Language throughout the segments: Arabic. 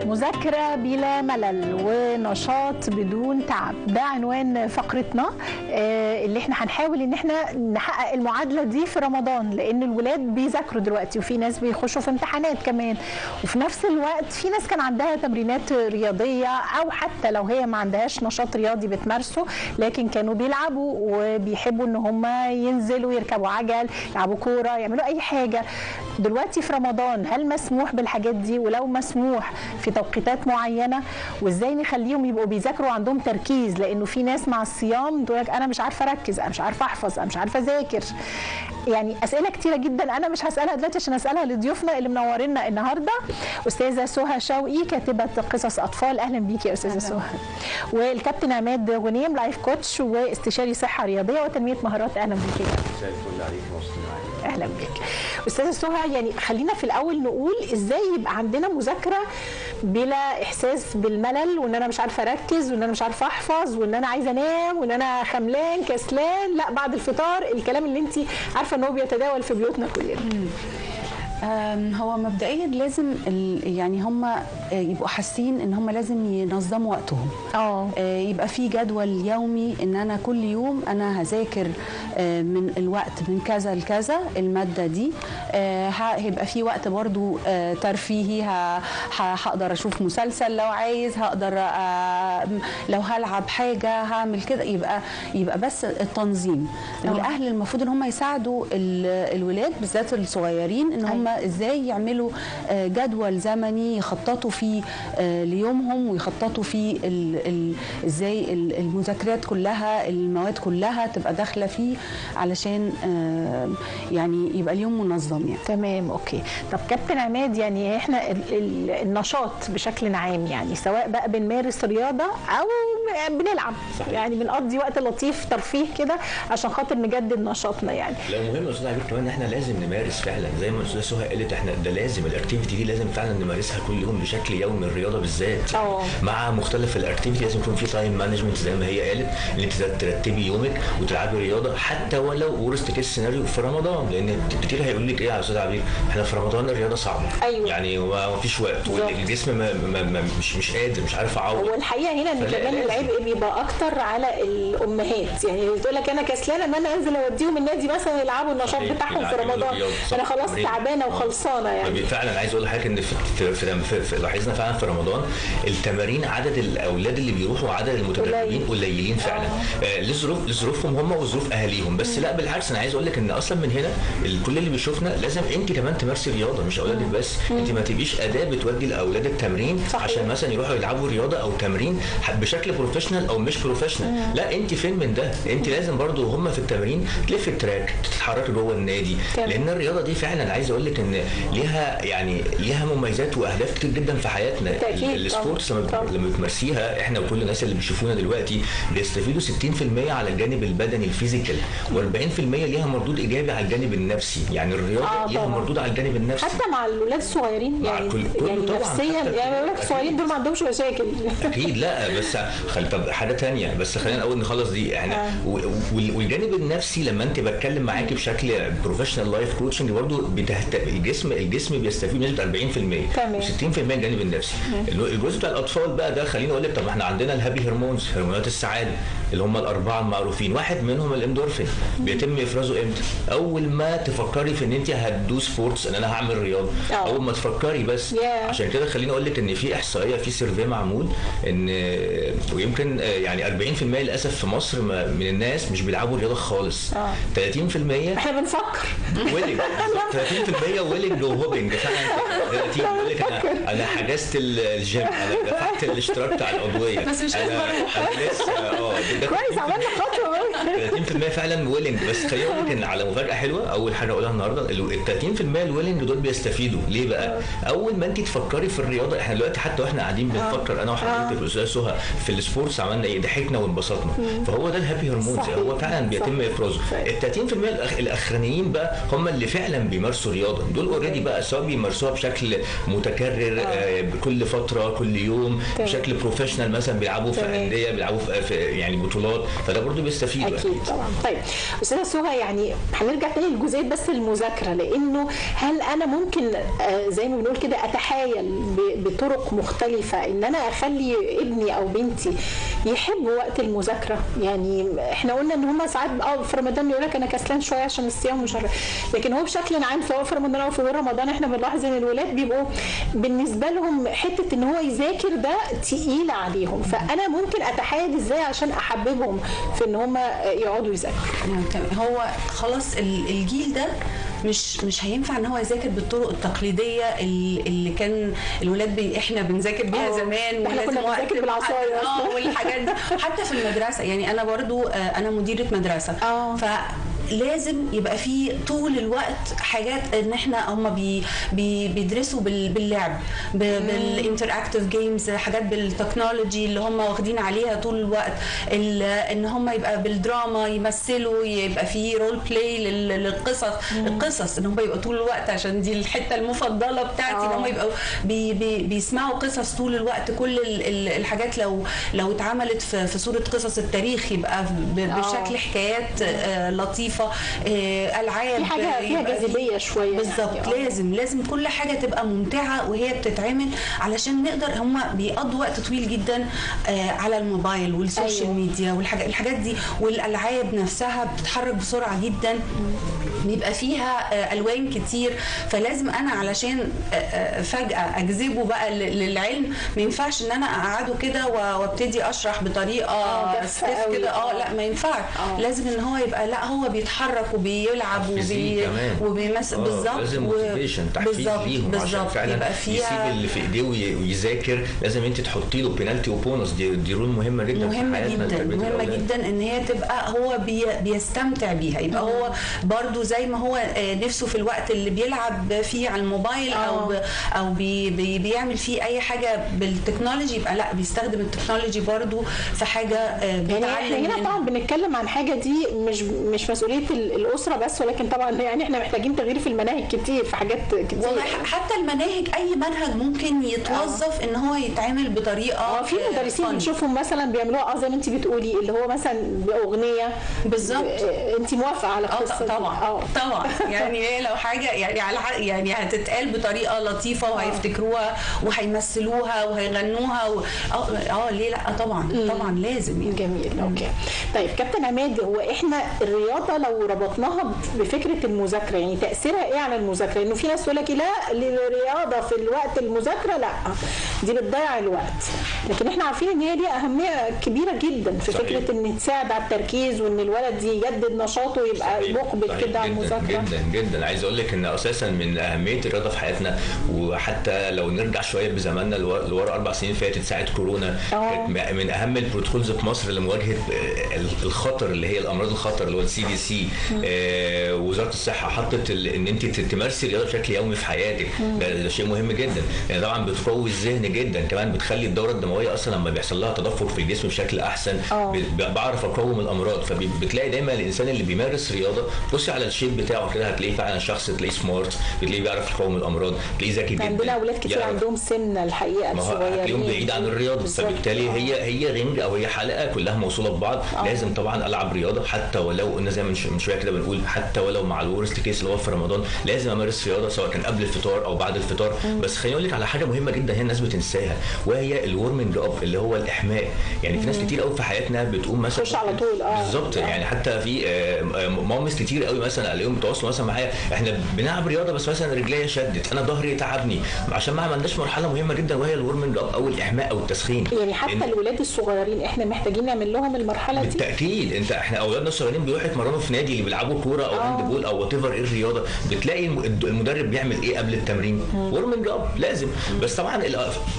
مذاكرة بلا ملل ونشاط بدون تعب، ده عنوان فقرتنا اللي احنا هنحاول ان احنا نحقق المعادلة دي في رمضان، لان الولاد بيذاكروا دلوقتي وفي ناس بيخشوا في امتحانات كمان، وفي نفس الوقت في ناس كان عندها تمرينات رياضية او حتى لو هي ما عندهاش نشاط رياضي بتمارسه، لكن كانوا بيلعبوا وبيحبوا ان هم ينزلوا يركبوا عجل، يلعبوا كورة، يعملوا اي حاجة. دلوقتي في رمضان هل مسموح بالحاجات دي؟ ولو مسموح في توقيتات معينه، وازاي نخليهم يبقوا بيذاكروا وعندهم تركيز؟ لانه في ناس مع الصيام تقول لك انا مش عارفه اركز، انا مش عارفه احفظ، انا مش عارفه اذاكر. يعني اسئله كتيره جدا انا مش هسالها دلوقتي عشان اسالها لضيوفنا اللي منورينا النهارده. استاذه سهى شوقي كاتبه قصص اطفال، اهلا بيكي يا استاذه سهى. والكابتن عماد غنيم لايف كوتش واستشاري صحه رياضيه وتنميه مهارات، اهلا بيكي. مساء الفل عليك يا اهلا بك استاذه سهى. يعني خلينا في الاول نقول ازاي يبقى عندنا مذاكره بلا احساس بالملل، وان انا مش عارفه اركز، وان انا مش عارفه احفظ، وان انا عايزه انام، وان انا خملان كسلان، لا بعد الفطار، الكلام اللي انت عارفه ان هو بيتداول في بيوتنا كلنا. هو مبدئيا لازم يعني هم يبقوا حاسين ان هم لازم ينظموا وقتهم. يبقى في جدول يومي ان انا كل يوم انا هذاكر من الوقت من كذا لكذا الماده دي. هيبقى في وقت برضو ترفيهي، هقدر اشوف مسلسل لو عايز، هقدر لو هلعب حاجه هعمل كده. يبقى بس التنظيم. الاهل المفروض ان هم يساعدوا الولاد بالذات الصغيرين ان هم ازاي يعملوا جدول زمني يخططوا فيه ليومهم، ويخططوا فيه ازاي المذاكرات كلها، المواد كلها تبقى داخله فيه علشان يعني يبقى اليوم منظم يعني. تمام، اوكي. طب كابتن عماد، يعني احنا النشاط بشكل عام، يعني سواء بقى بنمارس رياضه او بنلعب، يعني بنقضي وقت لطيف ترفيه كده عشان خاطر نجدد نشاطنا يعني. لا مهم يا استاذ عبير كمان احنا لازم نمارس فعلا زي ما الاستاذه سهى قالت، احنا ده لازم الاكتيفيتي دي لازم فعلا نمارسها كل يوم بشكل يومي، الرياضه بالذات مع مختلف الاكتيفيتي لازم يكون في تايم مانجمنت زي ما هي قالت، ان انت ترتبي يومك وتلعبي رياضه حتى ولو ورست كيس سيناريو في رمضان، لان كتير هيقول لك ايه يا استاذ عبير احنا في رمضان الرياضه صعبه. أيوة. يعني ما فيش وقت والجسم مش قادر، مش عارف اعوض. هو الحقيقه هنا ان كمان العبء بيبقى اكتر على الامهات، يعني بتقول لك انا كسلانه ان انا انزل اوديهم النادي مثلا يلعبوا النشاط بتاعهم في رمضان، انا خلاص تعبانه وخلصانه يعني. فعلا عايز اقول لحضرتك ان في لاحظنا فعلا في رمضان التمارين عدد الاولاد اللي بيروحوا وعدد المتدربين قليلين فعلا. لظروفهم هم وظروف اهاليهم، بس لا بالعكس انا عايز اقول لك ان اصلا من هنا كل اللي بيشوفنا لازم انت كمان تمارسي رياضه، مش اولادك بس. انت ما تبقيش اداه بتودي لاولاد التمرين عشان مثلا يروحوا يلعبوا رياضه او تمرين بشكل بروفيشنال او مش بروفيشنال، لا انت فين من ده؟ انت لازم برضو هم في التمرين تلف التراك، تتحركي جوه النادي، لان الرياضه دي فعلا عايز اقول لك ان ليها مميزات واهداف كتير جدا في حياتنا. السبورتس لما بتمارسيها احنا وكل الناس اللي بيشوفونا دلوقتي بيستفيدوا 60% على الجانب البدني الفيزيكال، و40% ليها مردود ايجابي على الجانب النفسي، يعني الرياضه ليها مردود على الجانب النفسي حتى مع الولاد الصغيرين، يعني نفسيا، يعني الولاد الصغيرين دول ما عندهمش مشاكل اكيد. لا بس طب حاجه ثانيه، بس خلينا الاول نخلص دي احنا والجانب النفسي لما انت بتكلم معاكي بشكل بروفيشنال لايف كوتشنج برضه الجسم بيستفيد بنسبه 40% و60% الجانب النفسي. الجزء بتاع الاطفال بقى ده خليني اقول لك، طب احنا عندنا الهابي هرمونز، هرمونات السعاده اللي هم الاربعه المعروفين، واحد منهم الاندورفين بيتم افرازه امتى؟ اول ما تفكري في ان انت هتدوس سبورتس، ان انا هعمل رياضه، اول ما تفكري بس. عشان كده خليني اقول لك ان في احصائيه، في سيرفي معمول ان ويمكن يعني 40% للاسف في مصر من الناس مش بيلعبوا رياضه خالص. 30% احنا بنفكر ويلنج، 30% ويلنج وهوبنج. فعلا يقول لك انا حجزت الجيم، انا دفعت الاشتراك بتاع العضويه، بس مش انا لسه كويس عملنا خطوه. 30% فعلا ويلنج. بس خليني اقول لك ان على مفاجاه حلوه، اول حاجه اقولها النهارده، ال 30% الويلنج دول بيستفيدوا ليه بقى؟ اول ما انت تفكري في الرياضه، احنا دلوقتي حتى واحنا قاعدين بنفكر انا وحضرتك الاستاذه سهى في السبورتس عملنا ايه؟ ضحكنا وانبسطنا، فهو ده الهابي هرمونز، هو فعلا بيتم افرازه. ال 30% الاخرانيين بقى هم اللي فعلا بيمارسوا رياضه، دول اوريدي بقى سواء بيمارسوها بشكل متكرر كل فتره كل يوم، بشكل بروفيشنال مثلا بيلعبوا في انديه، بيلعبوا في يعني بطولات، فده برضو بيستفيد اكيد طبعا. طيب استاذه سهى، يعني هنرجع تاني لجزئيه بس المذاكره، لانه هل انا ممكن زي ما بنقول كده اتحايل بطرق مختلفه ان انا اخلي ابني او بنتي يحبوا وقت المذاكره؟ يعني احنا قلنا ان هم ساعات في رمضان يقول لك انا كسلان شويه عشان الصيام ومش عارف، لكن هو بشكل عام سواء في رمضان او في غير رمضان احنا بنلاحظ ان الولاد بيبقوا بالنسبه لهم حته ان هو يذاكر ده تقيله عليهم، فانا ممكن اتحايل ازاي عشان احببهم في ان هم يقعدوا يذاكروا؟ هو خلاص الجيل ده مش هينفع ان هو يذاكر بالطرق التقليديه اللي كان الولاد احنا بنذاكر بيها زمان، احنا كنا بنذاكر بالعصايه والحاجات دي حتى في المدرسه. يعني انا برضو انا مديره مدرسه، لازم يبقى في طول الوقت حاجات ان احنا هم بيدرسوا باللعب، بالانتراكتيف جيمز، حاجات بالتكنولوجي اللي هم واخدين عليها طول الوقت، ان هم يبقى بالدراما يمثلوا، يبقى في رول بلاي القصص ان هم يبقوا طول الوقت، عشان دي الحته المفضله بتاعتي ان هم يبقوا بيسمعوا قصص طول الوقت. كل الحاجات لو اتعملت في صوره قصص التاريخ يبقى بشكل حكايات لطيفه، العاب، في حاجه فيها جاذبيه شويه بالظبط. لازم كل حاجه تبقى ممتعه وهي بتتعمل، علشان نقدر. هم بيقضوا وقت طويل جدا على الموبايل والسوشيال ميديا والحاجات دي، والالعاب نفسها بتتحرك بسرعه جدا، بيبقى فيها الوان كتير. فلازم انا علشان فجاه اجذبه بقى للعلم، ما ينفعش ان انا اقعده كده وابتدي اشرح بطريقه ستيف كده. لا ما ينفعش. لازم ان هو يبقى لا هو بيتحرك وبيلعب وبيمثل. بالظبط. لازم موتيفيشن، تحفيز ليهم عشان فعلا يسيب اللي في ايديه ويذاكر. لازم انت تحطي له بينالتي وبونص، دي رول مهمه جدا مهمه جدا مهمه جدا ان هي تبقى هو بيستمتع بيها. يبقى هو برضو زي ما هو نفسه في الوقت اللي بيلعب فيه على الموبايل او بيعمل فيه اي حاجه بالتكنولوجي، يبقى لا بيستخدم التكنولوجي برضو في حاجه بيتعلم. يعني هنا طبعا بنتكلم عن حاجه دي مش مسؤوليه الاسره بس، ولكن طبعا يعني احنا محتاجين تغيير في المناهج كتير، في حاجات كتير. والله حتى المناهج، اي منهج ممكن يتوظف ان هو يتعمل بطريقه. في مدرسين بنشوفهم مثلا بيعملوها زي ما انت بتقولي، اللي هو مثلا باغنيه. بالظبط. انت موافقه على القصه؟ طبعا يعني لو حاجه يعني هتتقال بطريقه لطيفه وهيفتكروها وهيمثلوها وهيغنوها ليه لا؟ طبعا لازم يعني. جميل. اوكي. طيب كابتن عماد، هو احنا الرياضه لو ربطناها بفكره المذاكره، يعني تاثيرها ايه على المذاكره؟ انه في ناس تقول لك لا الرياضه في الوقت المذاكره لا دي بتضيع الوقت، لكن احنا عارفين ان هي ليها اهميه كبيره جدا في فكره ان تساعد على التركيز، وان الولد يجدد نشاطه ويبقى مقبل كده على المذاكره. جدا. عايز اقول لك ان اساسا من اهميه الرياضه في حياتنا، وحتى لو نرجع شويه بزماننا لورا 4 سنين فاتت ساعه كورونا، كانت من اهم البروتوكولز في مصر لمواجهه الخطر، اللي هي الامراض الخطر، اللي هو CDC. وزاره الصحه حطت ان انت تمارسي الرياضه بشكل يومي في حياتك. ده شيء مهم جدا. يعني طبعا بتقوي الذهن جدا، كمان بتخلي الدوره الدمويه اصلا لما بيحصل لها تدفق في الجسم بشكل احسن. بعرف اقاوم الامراض. فبتلاقي دايما الانسان اللي بيمارس رياضه، بصي على الشيب بتاعه كده هتلاقيه فعلا شخص، تلاقيه سمارت، بتلاقيه بيعرف يقاوم الامراض، تلاقيه ذكي جدا. عندنا اولاد كتير عندهم سمنه الحقيقه الصغيرين، اليوم بعيد عن الرياضه. فبالتالي هي رينج او هي حلقه كلها موصوله ببعض. لازم طبعا العب رياضه، حتى ولو قلنا زي من شويه كده بنقول، حتى ولو مع الورست كيس اللي هو في رمضان لازم امارس رياضه، سواء كان قبل الفطار او بعد الفطار. بس خليني اقول لك على حاجه مهمه جدا هي الناس بتنساها، وهي الورمنج اب، اللي هو الاحماء. يعني في ناس كتير قوي في حياتنا بتقوم مثلا تخش على طول. بالظبط. يعني حتى في مامس كتير قوي مثلا اليوم بتواصلوا مثلا معايا، احنا بنلعب رياضه بس مثلا رجليا شدت، انا ظهري تعبني، عشان ما عملناش مرحله مهمه جدا وهي الورمنج اب او الاحماء او التسخين. يعني حتى الولاد الصغيرين احنا محتاجين نعمل لهم المرحله دي بالتاكيد. احنا اولادنا الصغيرين بيروحوا يتمرنوا في نادي اللي بيلعبوا كوره او هاند بول او وات ايفر ايه الرياضه، بتلاقي المدرب بيعمل ايه قبل التمرين؟ ورمنج اب لازم. بس طبعا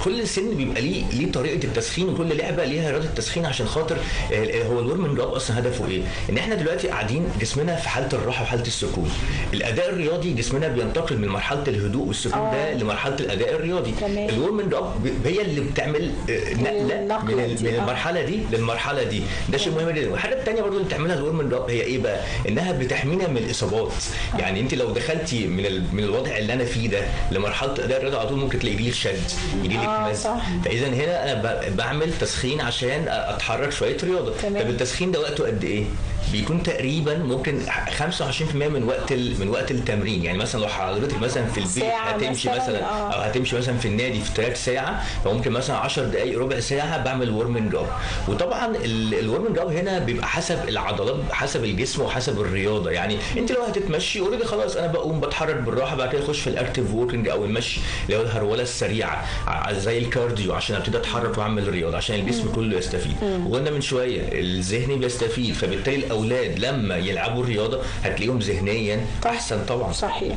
كل سن بيبقى ليه طريقه التسخين، وكل لعبه ليها رياضه تسخين، عشان خاطر هو الورمنج اب اصلا هدفه ايه؟ ان احنا دلوقتي قاعدين جسمنا في حاله الراحه وحاله السكون. الاداء الرياضي جسمنا بينتقل من مرحله الهدوء والسكون ده لمرحله الاداء الرياضي. الورمنج اب هي اللي بتعمل نقله من المرحله دي للمرحله دي. ده شيء مهم جدا. والحاجه الثانيه برضو اللي بتعملها الورمنج اب هي ايه بقى؟ انها بتحمينا من الاصابات. يعني انت لو دخلتي من الوضع اللي انا فيه ده لمرحله اداء الرياضه على طول ممكن تلاقي رجلك شد، يجي لك مثلا. فاذا هنا انا بعمل تسخين عشان اتحرك شويه رياضه. طب التسخين ده وقته قد ايه؟ بيكون تقريبا ممكن 25% من وقت التمرين. يعني مثلا لو حضرتك مثلا في البيت هتمشي مثلا او هتمشي مثلا في النادي في 3 ساعه، فممكن مثلا 10 دقائق ربع ساعه بعمل ورمنج اب. وطبعا الورمنج اب هنا بيبقى حسب العضلات، حسب الجسم وحسب الرياضه. يعني انت لو هتتمشي اوريدي خلاص انا بقوم بتحرك بالراحه، بعد كده اخش في الاكتيف ووركينج او المشي اللي هو الهروله السريعه زي الكارديو عشان ابتدي اتحرك واعمل رياضه عشان الجسم كله يستفيد. وقلنا من شويه الذهني بيستفيد، فبالتالي الاولاد لما يلعبوا الرياضه هتلاقيهم ذهنيا احسن طبعا. صحيح.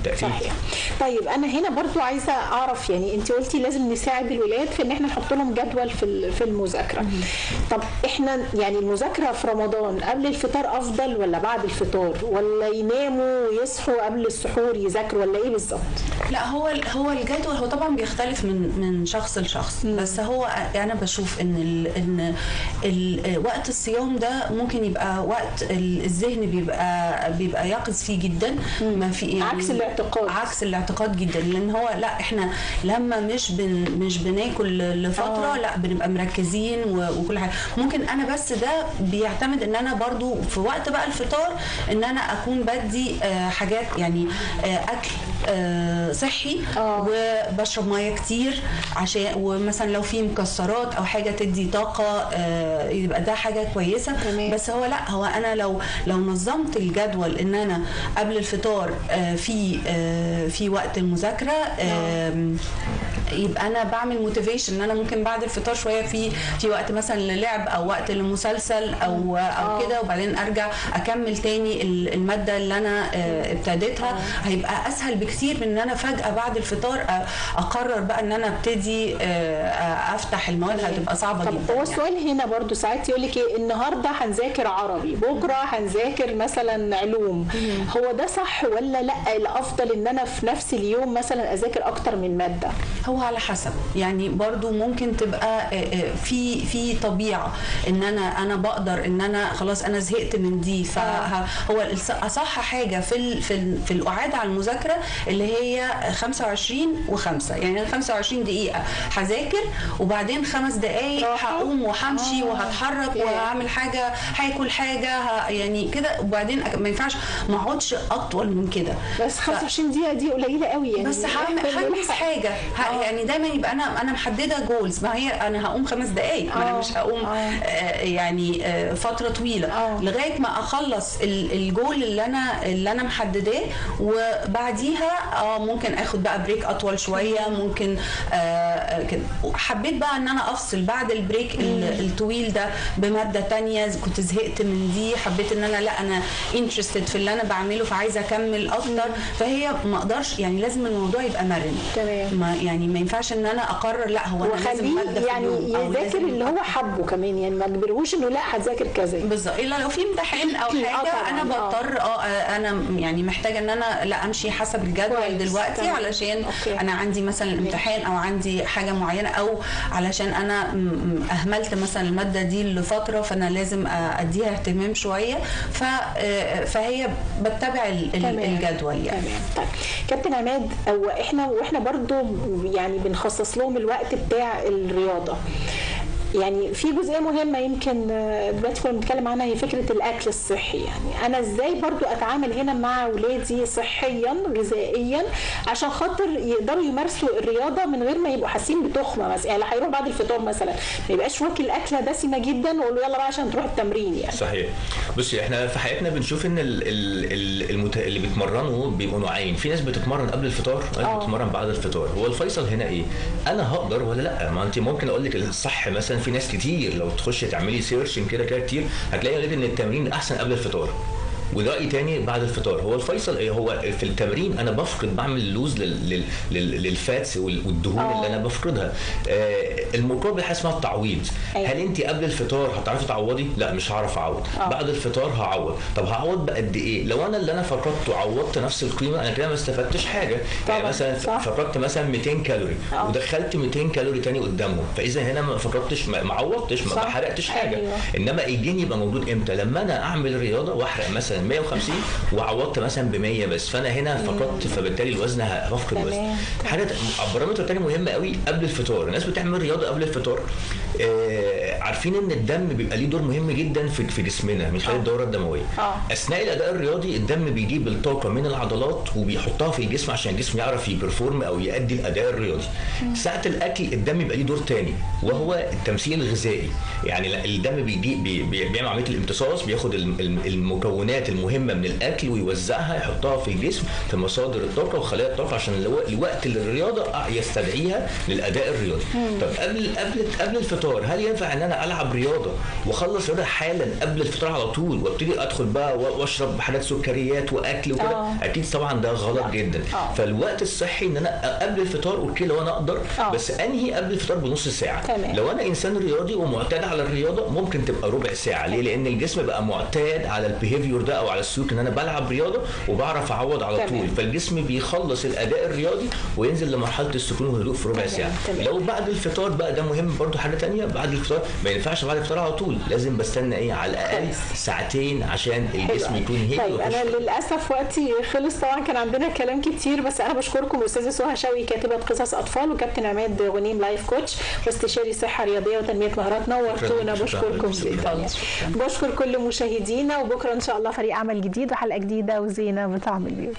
طيب انا هنا برضو عايزه اعرف، يعني انت قلتي لازم نساعد الولاد في ان احنا نحط لهم جدول في المذاكره. طب احنا يعني المذاكره في رمضان قبل الفطار افضل ولا بعد الفطار، ولا يناموا ويصحوا قبل السحور يذاكروا، ولا ايه بالظبط؟ لا هو الجدول هو طبعا بيختلف من شخص لشخص. بس هو انا بشوف ان وقت الصيام ده ممكن يبقى وقت الذهن بيبقى يقظ فيه جدا، ما في يعني عكس الاعتقاد جدا. لان هو لا احنا لما مش بناكل لفتره لا بنبقى مركزين وكل حاجه. ممكن انا بس ده بيعتمد ان انا برضو في وقت بقى الفطار ان انا اكون بدي حاجات يعني اكل صحي وبشرب ميه كتير عشان، ومثلا لو في مكسرات او حاجه تدي طاقه يبقى ده حاجه كويسه. بس هو لا هو انا لو نظمت الجدول ان انا قبل الفطار في وقت المذاكره يبقى انا بعمل موتيفيشن ان انا ممكن بعد الفطار شويه في وقت مثلا للعب او وقت لمسلسل او كده، وبعدين ارجع اكمل تاني الماده اللي انا ابتديتها. هيبقى اسهل بكتير من ان انا فجاه بعد الفطار اقرر بقى ان انا ابتدي افتح المواد، هتبقى صعبه جدا. طب هو السؤال هنا برضو ساعات يقول لك ايه، النهارده هنذاكر عربي، بكره هنذاكر مثلا علوم، هو ده صح ولا لا؟ الافضل ان انا في نفس اليوم مثلا اذاكر اكتر من ماده؟ هو على حسب، يعني برضو ممكن تبقى في طبيعه ان انا بقدر ان انا خلاص انا زهقت من دي، فهو اصح حاجه في القعاد على المذاكره اللي هي 25 و5، يعني 25 دقيقه هذاكر وبعدين 5 دقائق هقوم وهمشي وهتحرك وهعمل حاجه، هاكل حاجه يعني كده، وبعدين ما ينفعش ما اقعدش اطول من كده. بس 25 دقيقه دي قليله قوي يعني، بس هعمل حاجه يعني دايما يبقى انا محدده جولز. ما هي انا هقوم 5 دقائق، انا مش هقوم يعني فتره طويله لغايه ما اخلص الجول اللي انا محدداه، وبعديها ممكن اخد بقى بريك اطول شويه ممكن كده. حبيت بقى ان انا افصل بعد البريك الطويل ده بماده تانية، كنت زهقت من دي، حبيت ان انا انترستد في اللي انا بعمله فعايزه اكمل اكتر. فهي ما اقدرش يعني لازم الموضوع يبقى مرن. تمام. يعني ما ينفعش ان انا اقرر لا هو انا لازم ماده في يعني يذاكر اللي هو حبه كمان، يعني ما اجبرهوش انه لا هتذاكر كذا بالظبط، الا لو في امتحان او حاجه انا بضطر انا يعني محتاجه ان انا لا امشي حسب الجدول دلوقتي علشان انا عندي مثلا امتحان او عندي حاجه معينه، او علشان انا اهملت مثلا الماده دي لفتره فانا لازم اديها اهتمام شويه. فهي بتبع الجدول يعني. تمام. طيب كابتن عماد، او واحنا برضو يعني بنخصص لهم الوقت بتاع الرياضه، يعني في جزئيه مهمه يمكن دلوقتي كنا بنتكلم عنها، هي فكره الاكل الصحي. يعني انا ازاي برضو اتعامل هنا مع اولادي صحيا غذائيا عشان خاطر يقدروا يمارسوا الرياضه من غير ما يبقوا حاسين بتخمه مثلا، يعني هيروح بعد الفطار مثلا ما يبقاش واكل اكله دسمه جدا واقول له يلا بقى عشان تروح التمرين يعني. صحيح. بصي احنا في حياتنا بنشوف ان اللي بيتمرنوا بيبقوا نوعين، في ناس بتتمرن قبل الفطار وناس بتتمرن بعد الفطار. هو الفيصل هنا ايه؟ انا هقدر ولا لا؟ ما انت ممكن اقول لك الصح مثلا في ناس كتير لو تخشي تعملي سيرشن كده كتير هتلاقي ان التمرين احسن قبل الفطار، ورأي تاني بعد الفطار. هو الفيصل ايه؟ هو في التمرين انا بعمل لوز للفاتس والدهون اللي انا بفقدها. المقابل حاجه اسمها التعويض. هل انت قبل الفطار هتعرفي تعوضي؟ لا مش هعرف اعوض. بعد الفطار هعوض. طب هعوض بقد ايه؟ لو انا اللي انا فقدته عوضت نفس القيمه انا كده ما استفدتش حاجه. يعني مثلا فقدت مثلا 200 كالوري ودخلت 200 كالوري تاني قدامهم، فاذا هنا ما فقدتش ما عوضتش ما حرقتش حاجه. انما الجين يبقى موجود امتى؟ لما انا اعمل رياضه واحرق مثلا مثلا 150 وعوضت مثلا ب 100 بس، فانا هنا فقدت، فبالتالي الوزن هفقد وزن. حاجه بارامتر تاني مهم قوي قبل الفطار، الناس بتعمل رياضه قبل الفطار، عارفين ان الدم بيبقى ليه دور مهم جدا في جسمنا من خلال الدوره الدمويه. اثناء الاداء الرياضي الدم بيجيب الطاقه من العضلات وبيحطها في الجسم عشان الجسم يعرف يبرفورم او يؤدي الاداء الرياضي. ساعه الاكل الدم بيبقى ليه دور تاني وهو التمثيل الغذائي، يعني الدم بيعمل عمليه الامتصاص، بياخد المكونات المهمه من الاكل ويوزعها يحطها في الجسم في مصادر الطاقه وخلايا الطاقه عشان الوقت للرياضه يستدعيها للاداء الرياضي. طب قبل الفطار هل ينفع ان انا العب رياضه واخلص رياضه حالا قبل الفطار على طول وابتدي ادخل بقى واشرب حاجات سكريات واكل وكده؟ اكيد طبعا ده غلط جدا. فالوقت الصحي ان انا قبل الفطار اوكي لو انا اقدر، بس انهي قبل الفطار بنص ساعه. لو انا انسان رياضي ومعتاد على الرياضه ممكن تبقى ربع ساعه. ليه؟ لان الجسم بقى معتاد على البيهيفيور ده او على السلوك ان انا بلعب رياضه وبعرف اعوض على طول، فالجسم بيخلص الاداء الرياضي وينزل لمرحله السكون والهدوء في ربع ساعه. لو بعد الفطار بقى ده مهم برضو حاجه ثانيه، بعد الفطار ما ينفعش بعد الفطار على طول، لازم بستنى على الاقل ساعتين عشان الجسم يكون هيك. طيب انا للاسف وقتي خلص، طبعا كان عندنا كلام كتير، بس انا بشكركم استاذه سهى شوقي كاتبه قصص اطفال وكابتن عماد غنيم لايف كوتش واستشاري صحه رياضيه وتنميه مهارات، نورتونا. بشكركم جدا. بشكر كل مشاهدينا، وبكره ان شاء الله فريق عمل جديد وحلقه جديده وزينه بطعم البيوت.